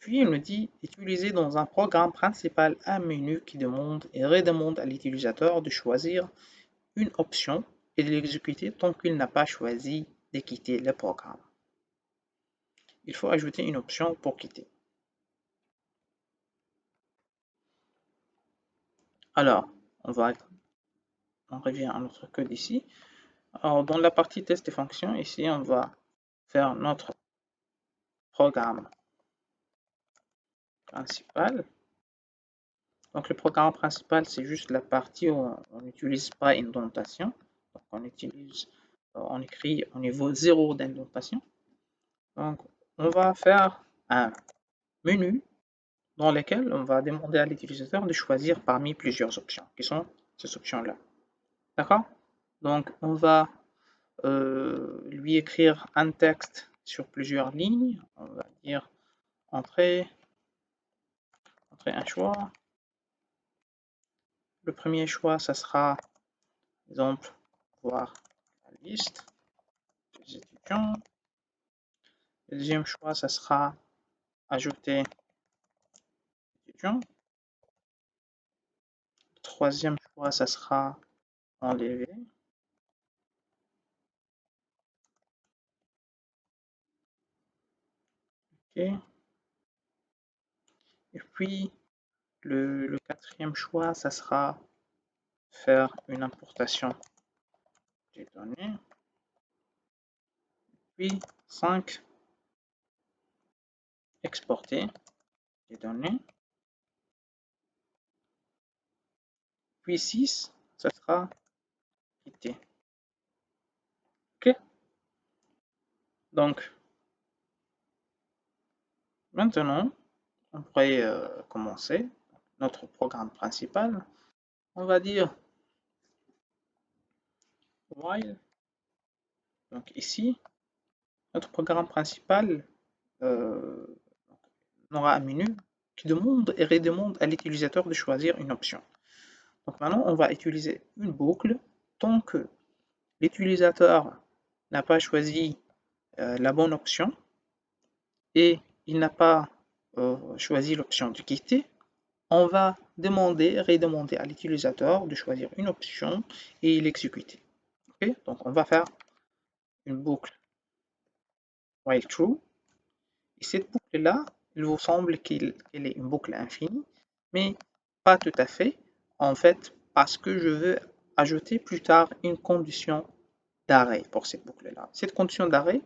Puis il nous dit utiliser dans un programme principal un menu qui demande et redemande à l'utilisateur de choisir une option et de l'exécuter tant qu'il n'a pas choisi de quitter le programme. Il faut ajouter une option pour quitter. Alors, on revient à notre code ici. Alors, dans la partie test et fonctions, ici, on va faire notre programme principal. Donc, le programme principal, c'est juste la partie où on n'utilise pas indentation. Donc, on écrit au niveau 0 d'indentation. Donc, on va faire un menu dans lequel on va demander à l'utilisateur de choisir parmi plusieurs options, qui sont ces options-là. D'accord? Donc, on va lui écrire un texte sur plusieurs lignes. On va dire entrer un choix. Le premier choix, ça sera, par exemple, voir la liste des étudiants. Le deuxième choix, ça sera ajouter étudiants. Le troisième choix, ça sera enlever. OK. Et puis, le quatrième choix, ça sera faire une importation des données. Puis, 5, exporter les données. Puis 6, ça sera quitter. OK? Donc, maintenant, on pourrait commencer notre programme principal. On va dire while. Donc ici, notre programme principal aura un menu qui demande et redemande à l'utilisateur de choisir une option. Donc maintenant, on va utiliser une boucle tant que l'utilisateur n'a pas choisi la bonne option et il n'a pas choisi l'option de quitter. On va redemander à l'utilisateur de choisir une option et l'exécuter. Okay? Donc on va faire une boucle while true. Et cette boucle-là, il vous semble qu'elle est une boucle infinie, mais pas tout à fait. En fait, parce que je veux ajouter plus tard une condition d'arrêt pour cette boucle-là. Cette condition d'arrêt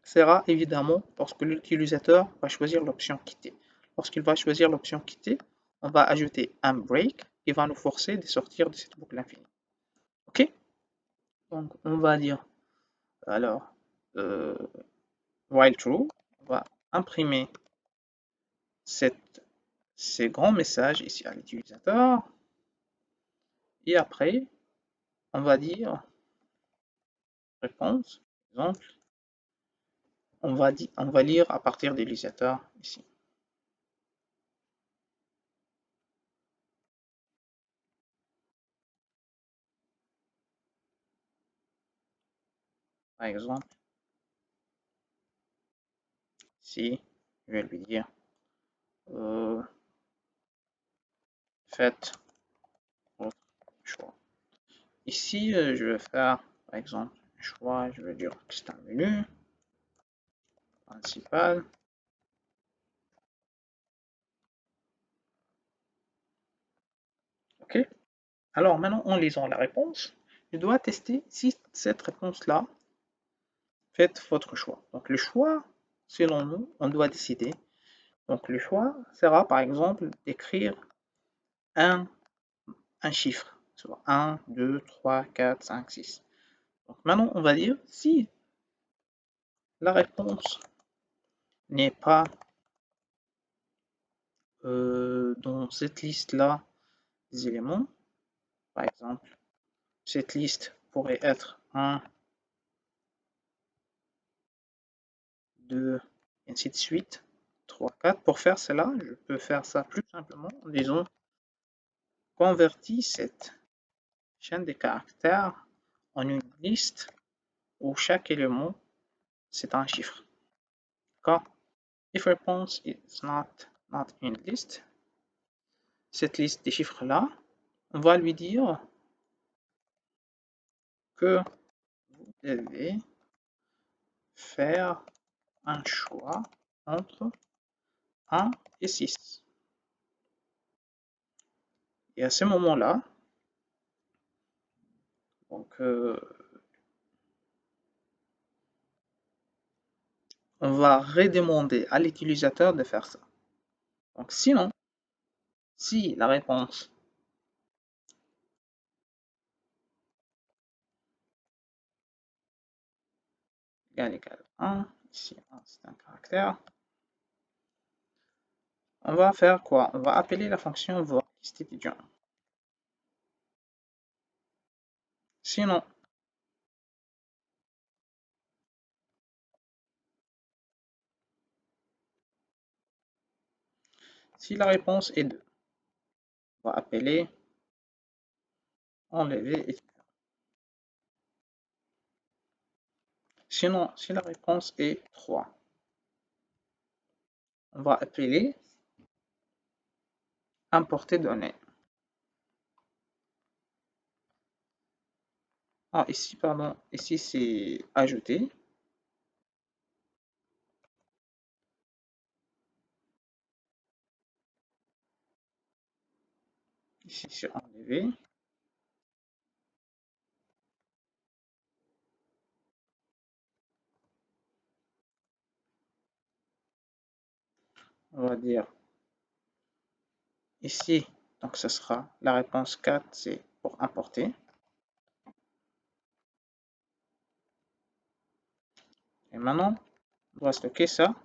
sera évidemment lorsque l'utilisateur va choisir l'option quitter. Lorsqu'il va choisir l'option quitter, on va ajouter un break qui va nous forcer de sortir de cette boucle infinie. OK? Donc, on va dire, alors, while true, on va imprimer ces grands messages ici à l'utilisateur. Et après, on va dire réponse, par exemple, on va lire à partir de l'utilisateur ici. Par exemple, si je vais lui dire faites votre choix. Ici, je vais faire, par exemple, un choix, je vais dire que c'est un menu principal. OK? Alors maintenant, en lisant la réponse, je dois tester si cette réponse-là fait votre choix. Donc le choix, selon nous, on doit décider. Donc le choix sera par exemple d'écrire un chiffre, soit 1, 2, 3, 4, 5, 6. Donc maintenant, on va dire si la réponse n'est pas dans cette liste-là des éléments, par exemple, cette liste pourrait être 1, 2, et ainsi de suite, 3, 4. Pour faire cela, je peux faire ça plus simplement en disant convertis cette chaîne de caractères en une liste où chaque élément, c'est un chiffre. D'accord? if response is not in list, cette liste des chiffres-là, on va lui dire que vous devez faire un choix entre 1 et 6. Et à ce moment-là, donc, on va redemander à l'utilisateur de faire ça. Donc sinon, si la réponse égale 1, ici 1 c'est un caractère, on va faire quoi? On va appeler la fonction voir liste étudiant. Sinon, si la réponse est 2, on va appeler enlever étudiant. Sinon, si la réponse est 3, on va appeler importer données. Ah, ici, pardon, ici c'est ajouter. Ici c'est enlever. On va dire ici, donc ce sera la réponse 4, c'est pour importer. Et maintenant, on doit stocker ça.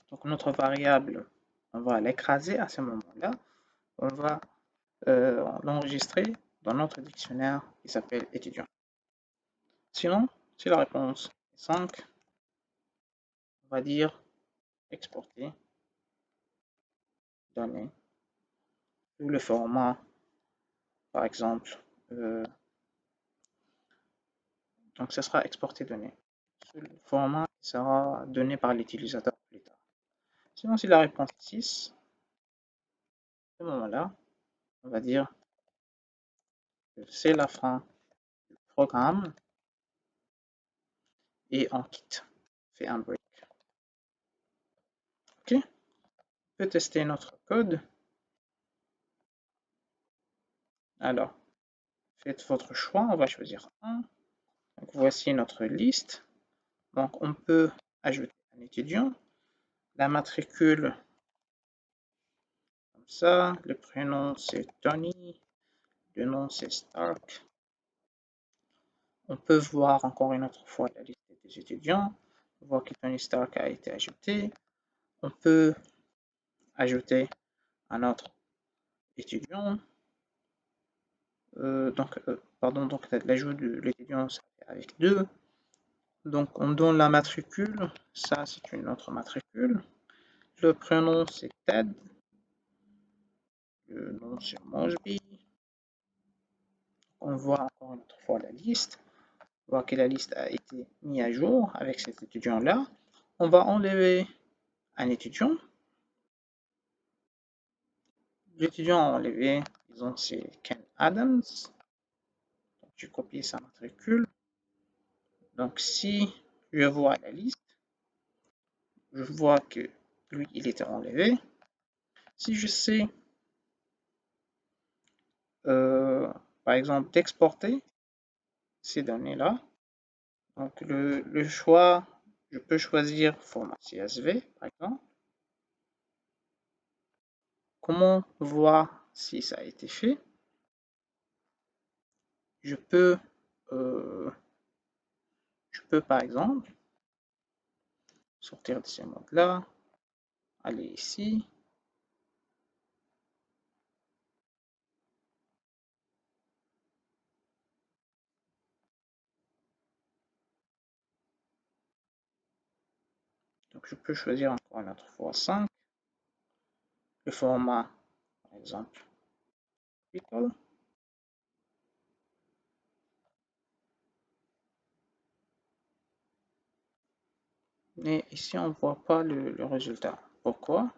Donc notre variable, on va l'écraser à ce moment-là. On va l'enregistrer dans notre dictionnaire qui s'appelle étudiant. Sinon, si la réponse est 5, on va dire exporter données ou le format, par exemple. Donc, ce sera exporter données. Le format sera donné par l'utilisateur plus tard. Sinon, si la réponse est 6, à ce moment-là, on va dire que c'est la fin du programme et on quitte, fait un break. Ok, on peut tester notre code. Alors, faites votre choix, on va choisir 1. Donc, voici notre liste. Donc, on peut ajouter un étudiant, la matricule comme ça, le prénom c'est Tony, le nom c'est Stark. On peut voir encore une autre fois la liste des étudiants. On voit que Tony Stark a été ajouté. On peut ajouter un autre étudiant. Donc l'ajout de l'étudiant avec 2. Donc on donne la matricule, ça c'est une autre matricule. Le prénom c'est Ted. Le nom c'est Mojby. On voit encore une autre fois la liste. On voit que la liste a été mise à jour avec cet étudiant-là. On va enlever un étudiant. L'étudiant enlevé, disons c'est Ken Adams. Donc, je copie sa matricule. Donc si je vois la liste, je vois que lui il était enlevé. Si je sais par exemple d'exporter ces données-là, donc le choix, je peux choisir format CSV par exemple. Comment voir si ça a été fait? Je peux par exemple sortir de ce mode-là, aller ici. Donc je peux choisir encore une autre fois 5. Le format, par exemple, People. Et ici, on ne voit pas le résultat. Pourquoi?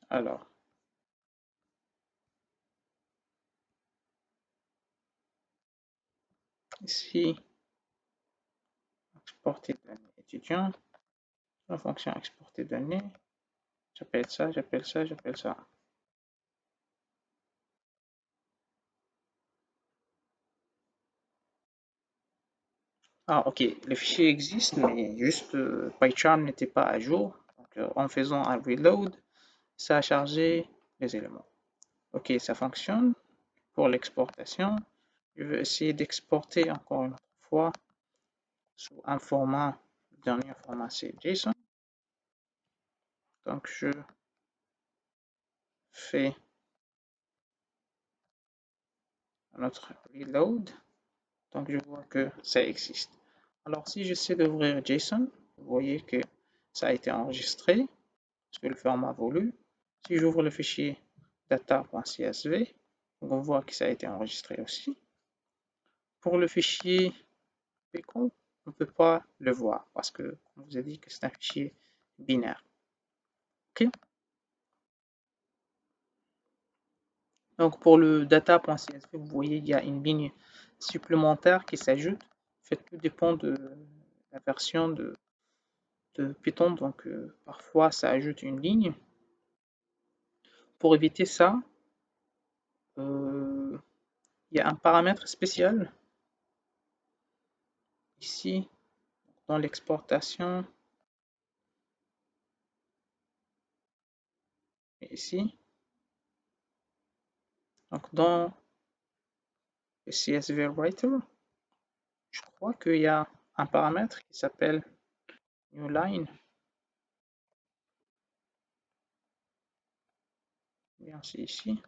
Alors, ici, exporter données étudiants, la fonction exporter données, j'appelle ça, j'appelle ça, j'appelle ça. Ah, ok, le fichier existe, mais juste PyCharm n'était pas à jour. Donc, en faisant un reload, ça a chargé les éléments. Ok, ça fonctionne pour l'exportation. Je vais essayer d'exporter encore une fois sous un format, le dernier format c'est JSON. Donc, je fais notre reload. Donc, je vois que ça existe. Alors, si j'essaie d'ouvrir JSON, vous voyez que ça a été enregistré sur le format voulu. Si j'ouvre le fichier data.csv, on voit que ça a été enregistré aussi. Pour le fichier PCOM, on ne peut pas le voir parce que, on vous a dit que c'est un fichier binaire. Ok. Donc, pour le data.csv, vous voyez, il y a une ligne supplémentaire qui s'ajoute. En fait, tout dépend de la version de Python. Donc, parfois, ça ajoute une ligne. Pour éviter ça, il y a un paramètre spécial ici dans l'exportation. Et ici, donc dans le CSV Writer, je crois qu'il y a un paramètre qui s'appelle newLine. Bien, c'est ici.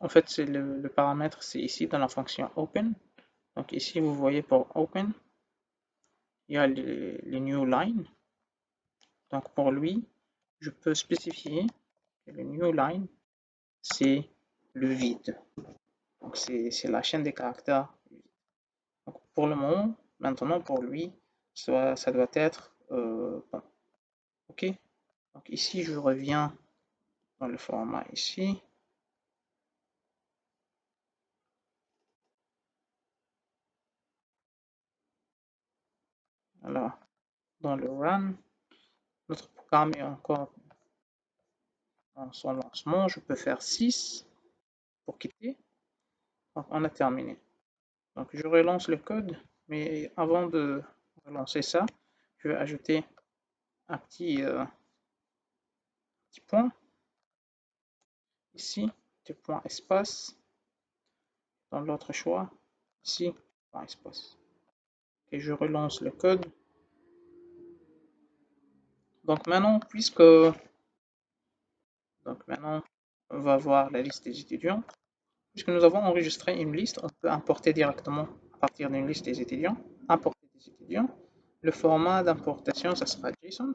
En fait, c'est le paramètre, c'est ici dans la fonction open. Donc ici, vous voyez pour open, il y a le newLine. Donc pour lui, je peux spécifier que le newLine, c'est le vide. Donc c'est la chaîne des caractères. Donc pour le moment, maintenant pour lui, ça doit être bon. Ok. Donc ici, je reviens dans le format ici. Alors, dans le run, notre programme est encore en son lancement. Je peux faire 6 pour quitter. Donc, on a terminé. Donc, je relance le code, mais avant de relancer ça, je vais ajouter un petit point ici, petit point espace, dans l'autre choix, ici, point espace. Et je relance le code. Donc maintenant, on va voir la liste des étudiants. Puisque nous avons enregistré une liste, on peut importer directement à partir d'une liste des étudiants. Importer des étudiants. Le format d'importation, ça sera JSON.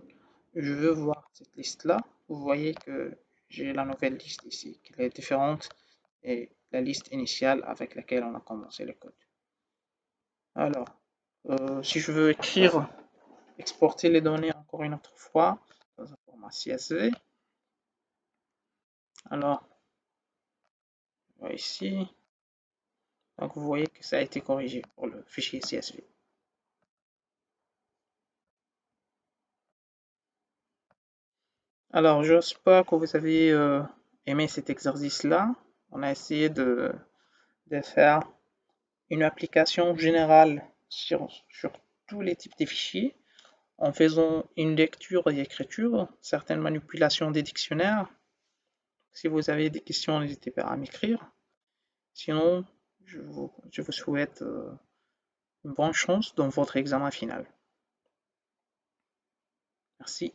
Je veux voir cette liste-là. Vous voyez que j'ai la nouvelle liste ici, qui est différente et la liste initiale avec laquelle on a commencé le code. Alors, si je veux exporter les données encore une autre fois dans un format CSV, alors, on va ici. Donc, vous voyez que ça a été corrigé pour le fichier CSV. Alors, j'espère que vous avez aimé cet exercice-là. On a essayé de faire une application générale sur tous les types de fichiers en faisant une lecture et écriture, certaines manipulations des dictionnaires. Si vous avez des questions, n'hésitez pas à m'écrire. Sinon, je vous souhaite une bonne chance dans votre examen final. Merci.